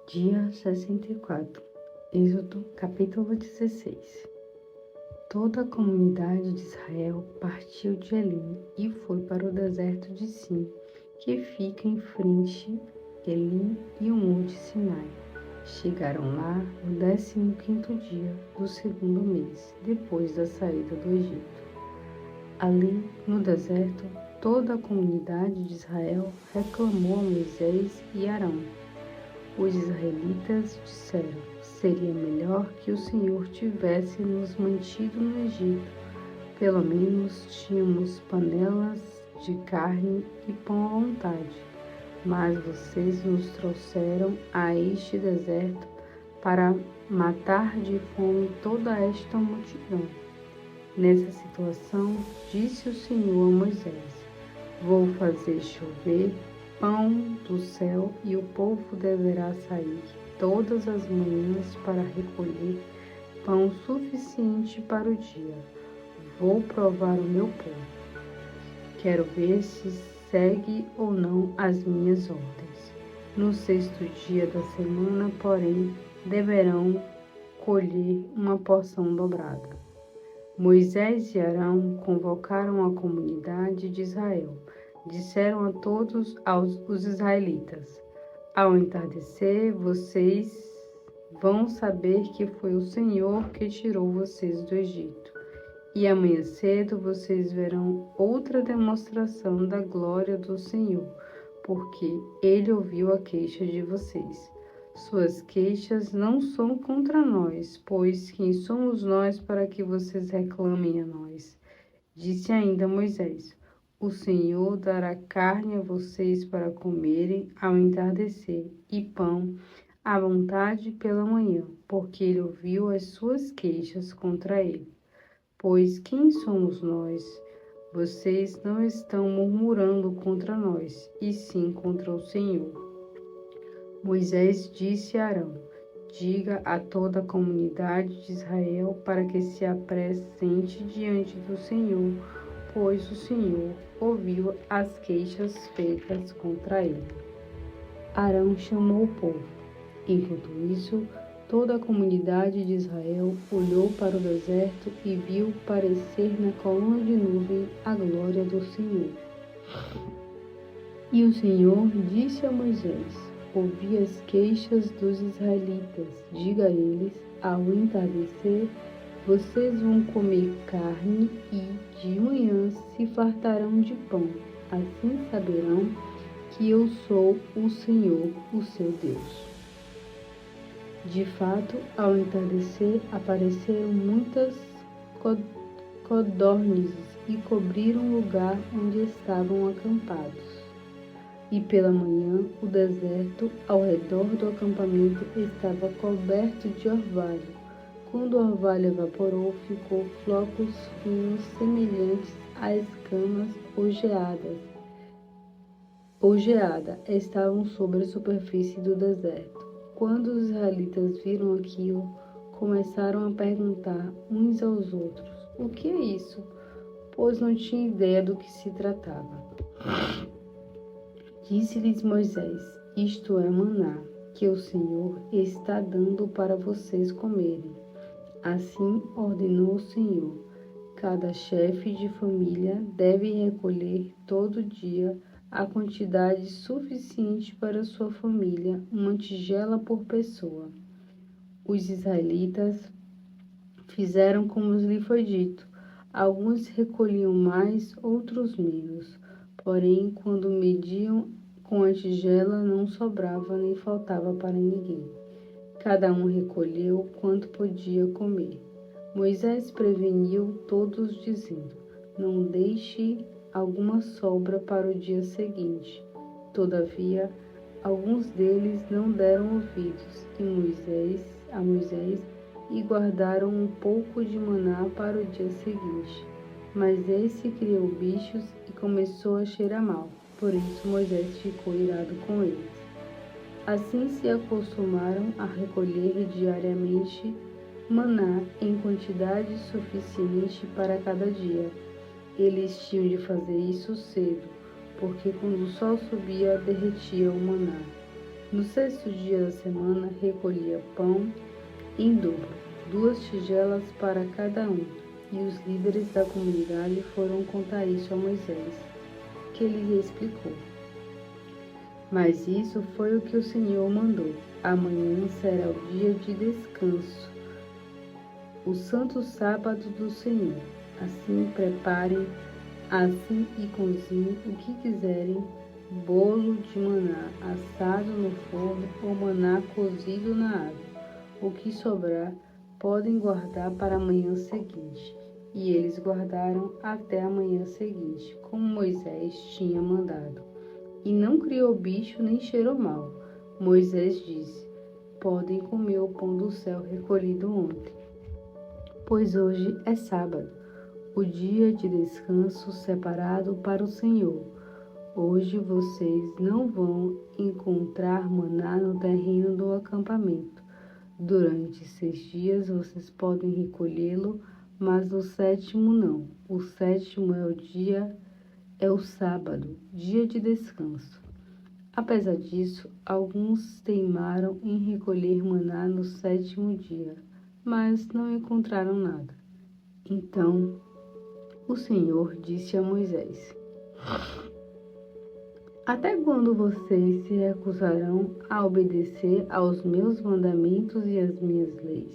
Dia 64. Êxodo, capítulo 16. Toda a comunidade de Israel partiu de Elim e foi para o deserto de Sim, que fica em frente a Elim e o monte Sinai. Chegaram lá no 15º dia do segundo mês, depois da saída do Egito. Ali, no deserto, toda a comunidade de Israel reclamou a Moisés e Arão. Os israelitas disseram: seria melhor que o Senhor tivesse nos mantido no Egito. Pelo menos tínhamos panelas de carne e pão à vontade. Mas vocês nos trouxeram a este deserto para matar de fome toda esta multidão. Nessa situação, disse o Senhor a Moisés: vou fazer chover pão do céu e o povo deverá sair todas as manhãs para recolher pão suficiente para o dia. Vou provar o meu povo. Quero ver se segue ou não as minhas ordens. No 6º dia da semana, porém, deverão colher uma porção dobrada. Moisés e Arão convocaram a comunidade de Israel. Disseram a todos os israelitas: ao entardecer, vocês vão saber que foi o Senhor que tirou vocês do Egito. E amanhã cedo vocês verão outra demonstração da glória do Senhor, porque Ele ouviu a queixa de vocês. Suas queixas não são contra nós, pois quem somos nós para que vocês reclamem a nós? Disse ainda Moisés: o Senhor dará carne a vocês para comerem ao entardecer e pão à vontade pela manhã, porque Ele ouviu as suas queixas contra Ele. Pois quem somos nós? Vocês não estão murmurando contra nós, e sim contra o Senhor. Moisés disse a Arão: diga a toda a comunidade de Israel para que se apresente diante do Senhor, pois o Senhor ouviu as queixas feitas contra ele. Arão chamou o povo. Enquanto isso, toda a comunidade de Israel olhou para o deserto e viu parecer na coluna de nuvem a glória do Senhor. E o Senhor disse a Moisés: ouvi as queixas dos israelitas. Diga a eles: ao entardecer, vocês vão comer carne e de manhã se fartarão de pão. Assim saberão que eu sou o Senhor, o seu Deus. De fato, ao entardecer, apareceram muitas codornizes e cobriram o lugar onde estavam acampados. E pela manhã, o deserto ao redor do acampamento estava coberto de orvalho. Quando o orvalho evaporou, ficou flocos finos semelhantes a escamas ojeada estavam sobre a superfície do deserto. Quando os israelitas viram aquilo, começaram a perguntar uns aos outros: o que é isso? Pois não tinha ideia do que se tratava. Disse-lhes Moisés: isto é maná, que o Senhor está dando para vocês comerem. Assim ordenou o Senhor: cada chefe de família deve recolher todo dia a quantidade suficiente para sua família, uma tigela por pessoa. Os israelitas fizeram como lhe foi dito. Alguns recolhiam mais, outros menos. Porém, quando mediam com a tigela, não sobrava nem faltava para ninguém. Cada um recolheu quanto podia comer. Moisés preveniu todos, dizendo: não deixe alguma sobra para o dia seguinte. Todavia, alguns deles não deram ouvidos a Moisés e guardaram um pouco de maná para o dia seguinte. Mas esse criou bichos e começou a cheirar mal. Por isso Moisés ficou irado com eles. Assim se acostumaram a recolher diariamente maná em quantidade suficiente para cada dia. Eles tinham de fazer isso cedo, porque quando o sol subia, derretia o maná. No sexto dia da semana, recolhia pão em dobro, 2 tigelas para cada um. E os líderes da comunidade foram contar isso a Moisés, que lhe explicou. Mas isso foi o que o Senhor mandou. Amanhã será o dia de descanso, o santo sábado do Senhor. Assim preparem, assim e cozinhem o que quiserem, bolo de maná assado no forno ou maná cozido na água. O que sobrar podem guardar para a manhã seguinte. E eles guardaram até a manhã seguinte, como Moisés tinha mandado. E não criou bicho nem cheirou mal. Moisés disse: podem comer o pão do céu recolhido ontem, pois hoje é sábado, o dia de descanso separado para o Senhor. Hoje vocês não vão encontrar maná no terreno do acampamento. Durante 6 dias vocês podem recolhê-lo, mas no sétimo não. O sétimo é o sábado, dia de descanso. Apesar disso, alguns teimaram em recolher maná no sétimo dia, mas não encontraram nada. Então o Senhor disse a Moisés: até quando vocês se recusarão a obedecer aos meus mandamentos e às minhas leis?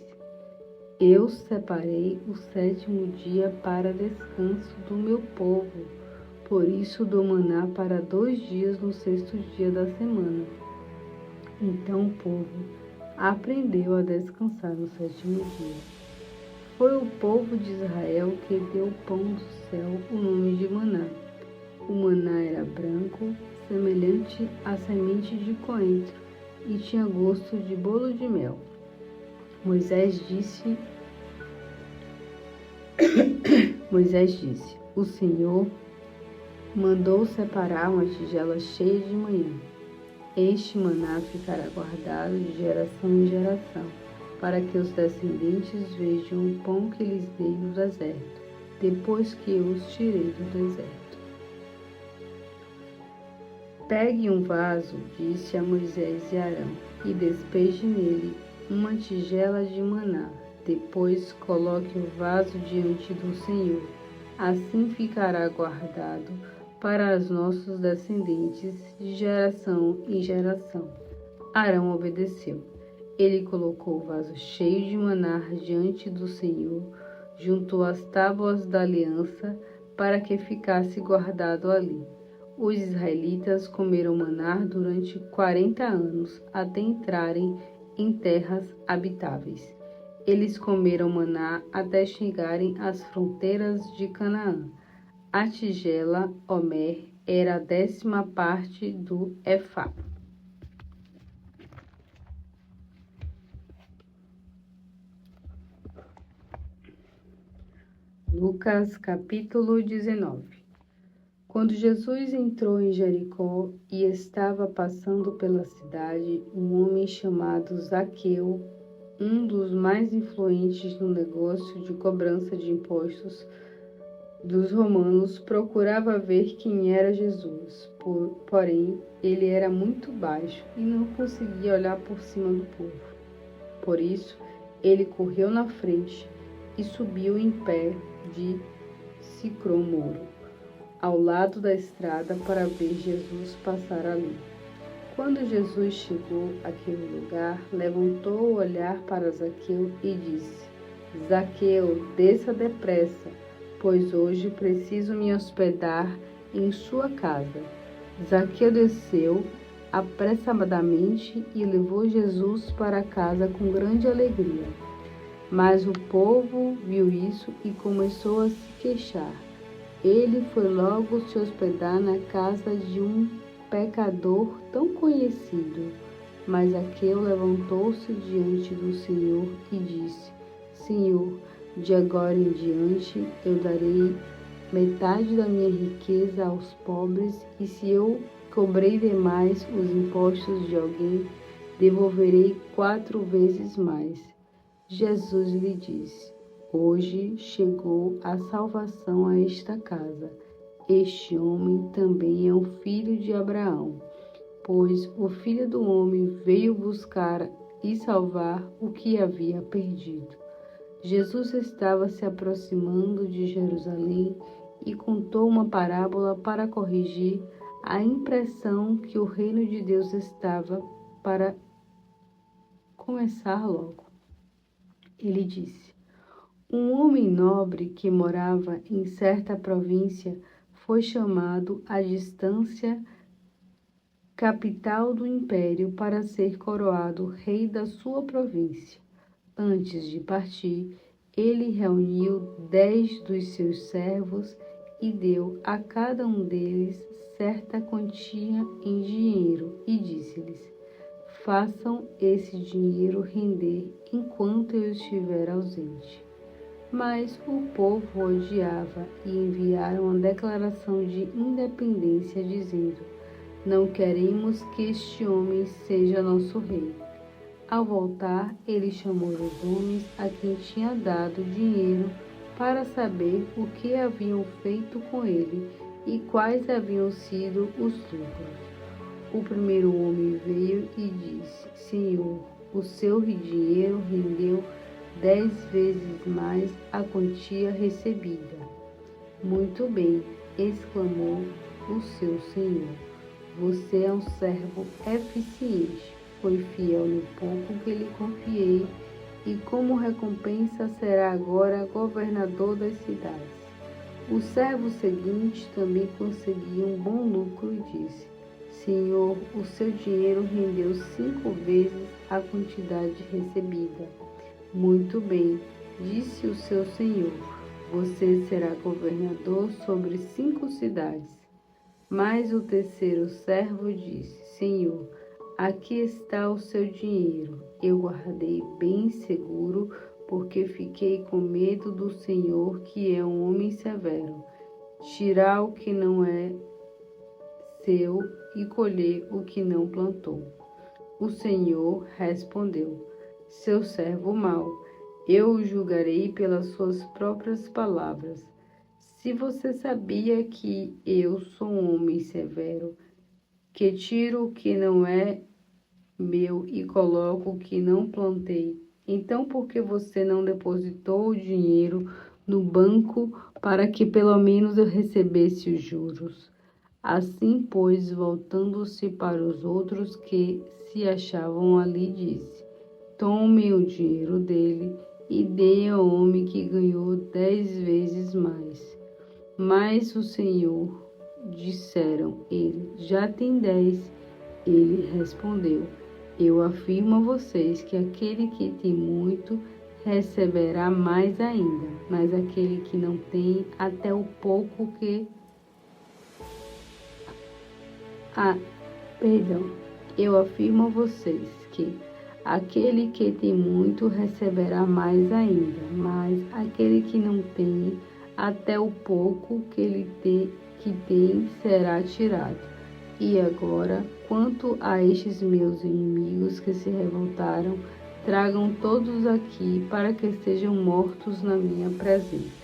Eu separei o sétimo dia para descanso do meu povo. Por isso dou maná para 2 dias no sexto dia da semana. Então o povo aprendeu a descansar no sétimo dia. Foi o povo de Israel que deu o pão do céu o nome de maná. O maná era branco, semelhante à semente de coentro, e tinha gosto de bolo de mel. Moisés disse: o Senhor mandou separar uma tigela cheia de manhã. Este maná ficará guardado de geração em geração, para que os descendentes vejam o pão que lhes dei no deserto, depois que eu os tirei do deserto. Pegue um vaso, disse a Moisés e Arão, e despeje nele uma tigela de maná. Depois coloque o vaso diante do Senhor. Assim ficará guardado para os nossos descendentes de geração em geração. Arão obedeceu. Ele colocou o vaso cheio de maná diante do Senhor, junto às tábuas da aliança, para que ficasse guardado ali. Os israelitas comeram maná durante 40 anos, até entrarem em terras habitáveis. Eles comeram maná até chegarem às fronteiras de Canaã. A tigela, Homer, era a 10ª parte do efá. Lucas capítulo 19. Quando Jesus entrou em Jericó e estava passando pela cidade, um homem chamado Zaqueu, um dos mais influentes no negócio de cobrança de impostos dos romanos, procurava ver quem era Jesus. Porém, ele era muito baixo e não conseguia olhar por cima do povo. Por isso, ele correu na frente e subiu em pé de sicômoro, ao lado da estrada, para ver Jesus passar ali. Quando Jesus chegou àquele lugar, levantou o olhar para Zaqueu e disse: Zaqueu, desça depressa, pois hoje preciso me hospedar em sua casa. Zaqueu desceu apressadamente e levou Jesus para casa com grande alegria. Mas o povo viu isso e começou a se queixar. Ele foi logo se hospedar na casa de um pecador tão conhecido. Mas Zaqueu levantou-se diante do Senhor e disse: Senhor, de agora em diante eu darei metade da minha riqueza aos pobres, e se eu cobrei demais os impostos de alguém, devolverei 4 vezes mais. Jesus lhe disse: hoje chegou a salvação a esta casa. Este homem também é um filho de Abraão. pois o Filho do Homem veio buscar e salvar o que havia perdido. Jesus estava se aproximando de Jerusalém e contou uma parábola para corrigir a impressão que o reino de Deus estava para começar logo. Ele disse: um homem nobre que morava em certa província foi chamado à distância capital do império para ser coroado rei da sua província. Antes de partir, ele reuniu 10 dos seus servos e deu a cada um deles certa quantia em dinheiro e disse-lhes: façam esse dinheiro render enquanto eu estiver ausente. Mas o povo odiava e enviaram uma declaração de independência dizendo: não queremos que este homem seja nosso rei. Ao voltar, ele chamou os homens a quem tinha dado dinheiro para saber o que haviam feito com ele e quais haviam sido os lucros. O primeiro homem veio e disse: Senhor, o seu dinheiro rendeu 10 vezes mais a quantia recebida. Muito bem, exclamou o seu senhor. Você é um servo eficiente. Foi fiel no pouco que lhe confiei, e como recompensa será agora governador das cidades. O servo seguinte também conseguiu um bom lucro e disse: Senhor, o seu dinheiro rendeu 5 vezes a quantidade recebida. Muito bem, disse o seu senhor, você será governador sobre 5 cidades. Mas o terceiro servo disse: Senhor, aqui está o seu dinheiro. Eu guardei bem seguro, porque fiquei com medo do Senhor, que é um homem severo. Tirar o que não é seu e colher o que não plantou. O Senhor respondeu: seu servo mau, eu o julgarei pelas suas próprias palavras. Se você sabia que eu sou um homem severo, que tiro o que não é meu e coloco o que não plantei, então por que você não depositou o dinheiro no banco para que pelo menos eu recebesse os juros? Assim, pois, voltando-se para os outros que se achavam ali, disse: tome o dinheiro dele e dê ao homem que ganhou 10 vezes mais. Mas o Senhor, disseram ele, já tem 10. Ele respondeu: eu afirmo a vocês que aquele que tem muito receberá mais ainda, mas aquele que não tem, até o pouco que... Eu afirmo a vocês que aquele que tem muito receberá mais ainda, mas aquele que não tem, até o pouco que tem será tirado. E agora, quanto a estes meus inimigos que se revoltaram, tragam todos aqui para que sejam mortos na minha presença.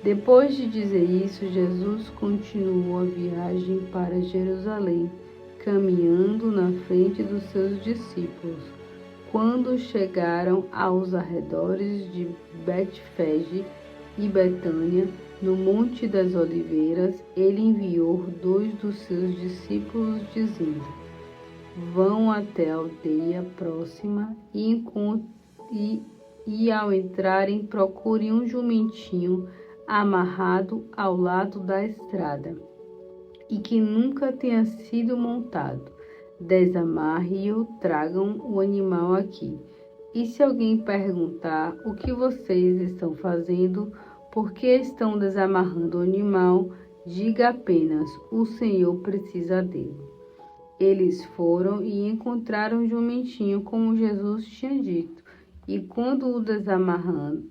Depois de dizer isso, Jesus continuou a viagem para Jerusalém, caminhando na frente dos seus discípulos. Quando chegaram aos arredores de Betfage e Betânia, no Monte das Oliveiras, ele enviou 2 dos seus discípulos, dizendo: vão até a aldeia próxima e ao entrarem procurem um jumentinho amarrado ao lado da estrada e que nunca tenha sido montado. Desamarre-o, tragam o animal aqui. E se alguém perguntar o que vocês estão fazendo, por que estão desamarrando o animal, diga apenas: o Senhor precisa dele. Eles foram e encontraram o jumentinho como Jesus tinha dito. E quando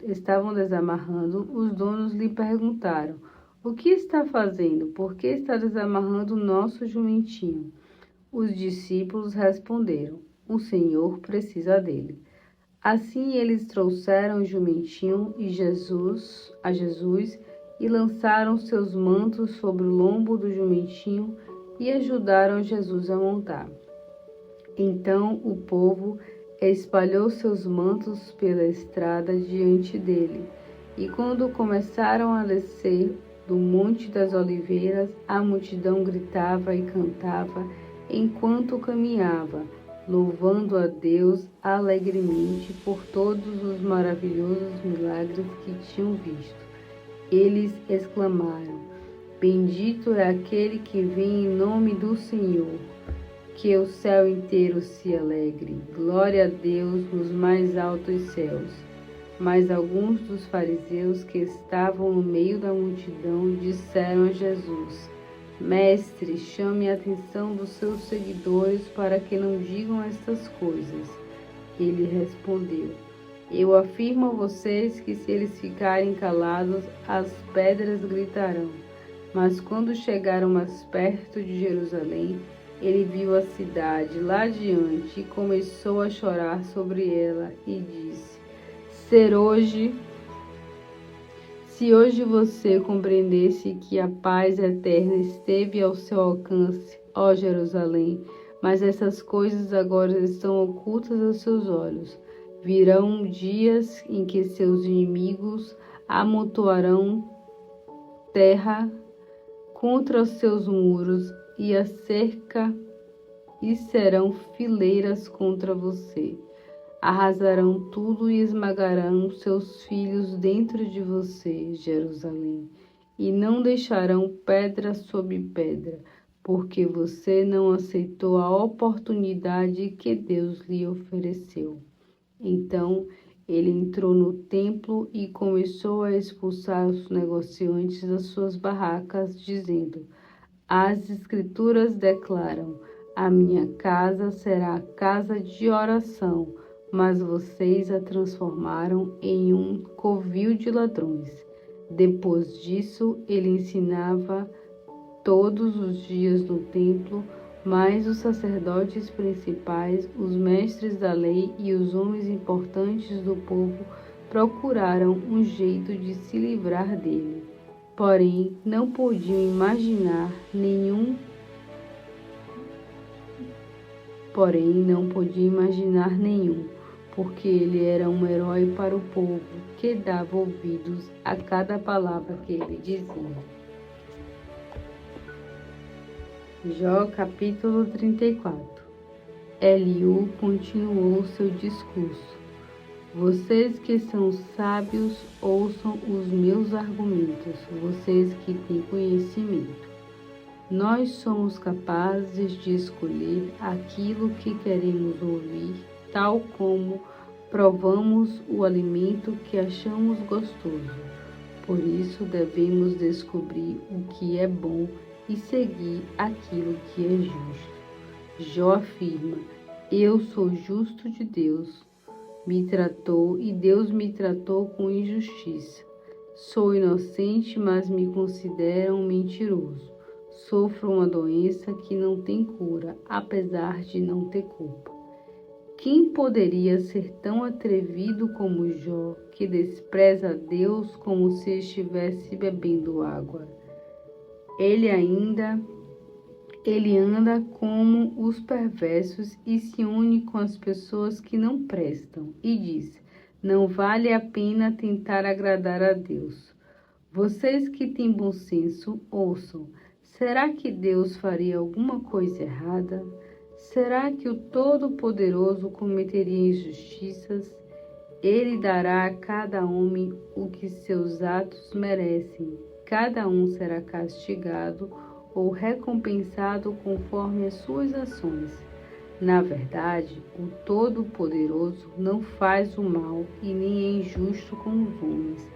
estavam desamarrando, os donos lhe perguntaram: o que está fazendo? Por que está desamarrando o nosso jumentinho? Os discípulos responderam: o Senhor precisa dele. Assim eles trouxeram o jumentinho a Jesus e lançaram seus mantos sobre o lombo do jumentinho e ajudaram Jesus a montar. Então o povo espalhou seus mantos pela estrada diante dele, e quando começaram a descer do Monte das Oliveiras, a multidão gritava e cantava enquanto caminhava, louvando a Deus alegremente por todos os maravilhosos milagres que tinham visto. Eles exclamaram: Bendito é aquele que vem em nome do Senhor. Que o céu inteiro se alegre. Glória a Deus nos mais altos céus. Mas alguns dos fariseus que estavam no meio da multidão disseram a Jesus: Mestre, chame a atenção dos seus seguidores para que não digam estas coisas. Ele respondeu: Eu afirmo a vocês que se eles ficarem calados, as pedras gritarão. Mas quando chegaram mais perto de Jerusalém, ele viu a cidade lá adiante e começou a chorar sobre ela e disse: Se hoje você compreendesse que a paz eterna esteve ao seu alcance, ó Jerusalém, mas essas coisas agora estão ocultas aos seus olhos. Virão dias em que seus inimigos amontoarão terra contra os seus muros e a cerca e serão fileiras contra você. Arrasarão tudo e esmagarão seus filhos dentro de você, Jerusalém, e não deixarão pedra sobre pedra, porque você não aceitou a oportunidade que Deus lhe ofereceu. Então, ele entrou no templo e começou a expulsar os negociantes das suas barracas, dizendo: As Escrituras declaram: A minha casa será a casa de oração, mas vocês a transformaram em um covil de ladrões. Depois disso, ele ensinava todos os dias no templo, mas os sacerdotes principais, os mestres da lei e os homens importantes do povo procuraram um jeito de se livrar dele. Porém, não podiam imaginar nenhum, porque ele era um herói para o povo, que dava ouvidos a cada palavra que ele dizia. Jó capítulo 34. Eliú continuou seu discurso. Vocês que são sábios, ouçam os meus argumentos, vocês que têm conhecimento. Nós somos capazes de escolher aquilo que queremos ouvir, tal como provamos o alimento que achamos gostoso. Por isso devemos descobrir o que é bom e seguir aquilo que é justo. Jó afirma: Eu sou justo de Deus. Deus me tratou com injustiça. Sou inocente, mas me consideram mentiroso. Sofro uma doença que não tem cura, apesar de não ter culpa. Quem poderia ser tão atrevido como Jó, que despreza a Deus como se estivesse bebendo água? Ele anda como os perversos e se une com as pessoas que não prestam, e diz: Não vale a pena tentar agradar a Deus. Vocês que têm bom senso, ouçam. Será que Deus faria alguma coisa errada? Será que o Todo-Poderoso cometeria injustiças? Ele dará a cada homem o que seus atos merecem. Cada um será castigado ou recompensado conforme as suas ações. Na verdade, o Todo-Poderoso não faz o mal e nem é injusto com os homens.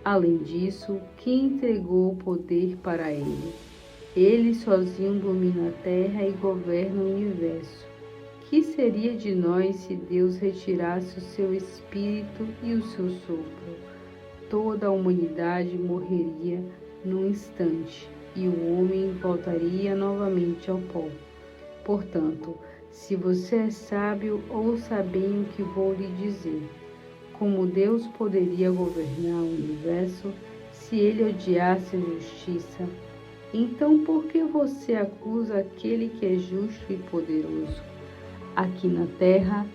Além disso, quem entregou o poder para ele? Ele sozinho domina a terra e governa o universo. Que seria de nós se Deus retirasse o seu espírito e o seu sopro? Toda a humanidade morreria num instante e o homem voltaria novamente ao pó. Portanto, se você é sábio, ouça bem o que vou lhe dizer. Como Deus poderia governar o universo se ele odiasse a justiça? Então por que você acusa aquele que é justo e poderoso? Aqui na terra,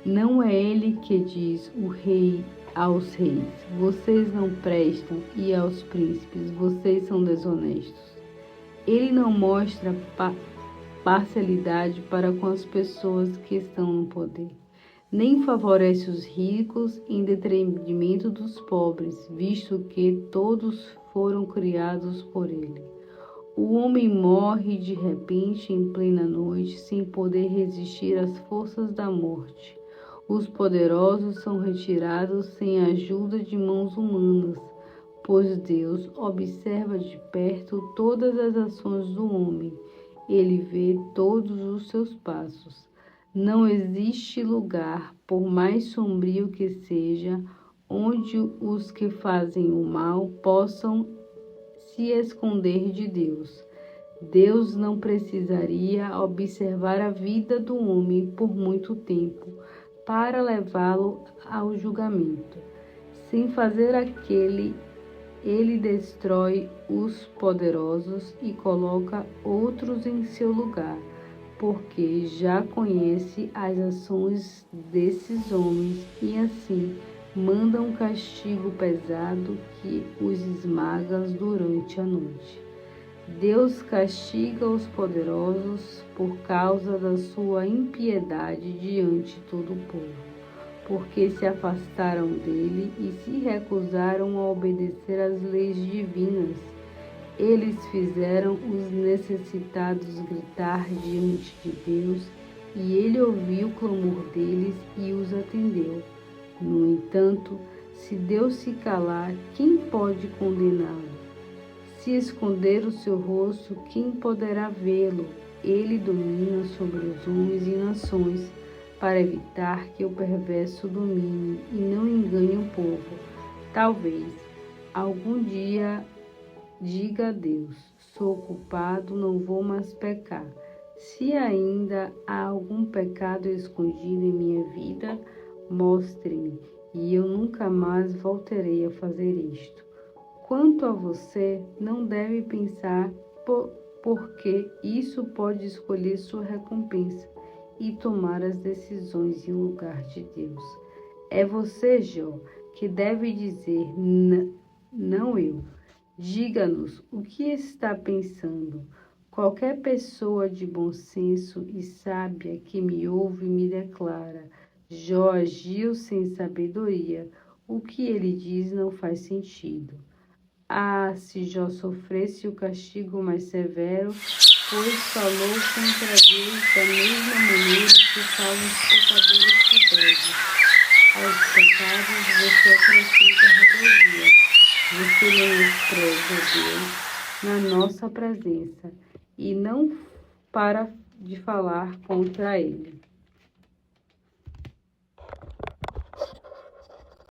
não é ele que diz o rei aos reis: vocês não prestam, e aos príncipes: vocês são desonestos. Ele não mostra parcialidade para com as pessoas que estão no poder, nem favorece os ricos em detrimento dos pobres, visto que todos foram criados por ele. O homem morre de repente em plena noite, sem poder resistir às forças da morte. Os poderosos são retirados sem a ajuda de mãos humanas, pois Deus observa de perto todas as ações do homem. Ele vê todos os seus passos. Não existe lugar, por mais sombrio que seja, onde os que fazem o mal possam se esconder de Deus. Deus não precisaria observar a vida do homem por muito tempo para levá-lo ao julgamento. Sem fazer aquele, ele destrói os poderosos e coloca outros em seu lugar, porque já conhece as ações desses homens e assim manda um castigo pesado que os esmaga durante a noite. Deus castiga os poderosos por causa da sua impiedade diante de todo o povo, porque se afastaram dele e se recusaram a obedecer às leis divinas. Eles fizeram os necessitados gritar diante de Deus, e ele ouviu o clamor deles e os atendeu. No entanto, se Deus se calar, quem pode condená-lo? Se esconder o seu rosto, quem poderá vê-lo? Ele domina sobre os homens e nações, para evitar que o perverso domine e não engane o povo. Talvez algum dia diga a Deus: sou culpado, não vou mais pecar. Se ainda há algum pecado escondido em minha vida, mostre-me, e eu nunca mais voltarei a fazer isto. Quanto a você, não deve pensar, porque isso pode escolher sua recompensa e tomar as decisões em lugar de Deus. É você, Jó, que deve dizer, não eu. Diga-nos o que está pensando. Qualquer pessoa de bom senso e sábia que me ouve me declara: Jó agiu sem sabedoria. O que ele diz não faz sentido. Ah, se Jó sofresse o castigo mais severo, pois falou contra Deus da mesma maneira que falam os pecadores rebeldes. Aos pecados você acrescenta rebeldia. Você menospreza Deus na nossa presença e não para de falar contra ele.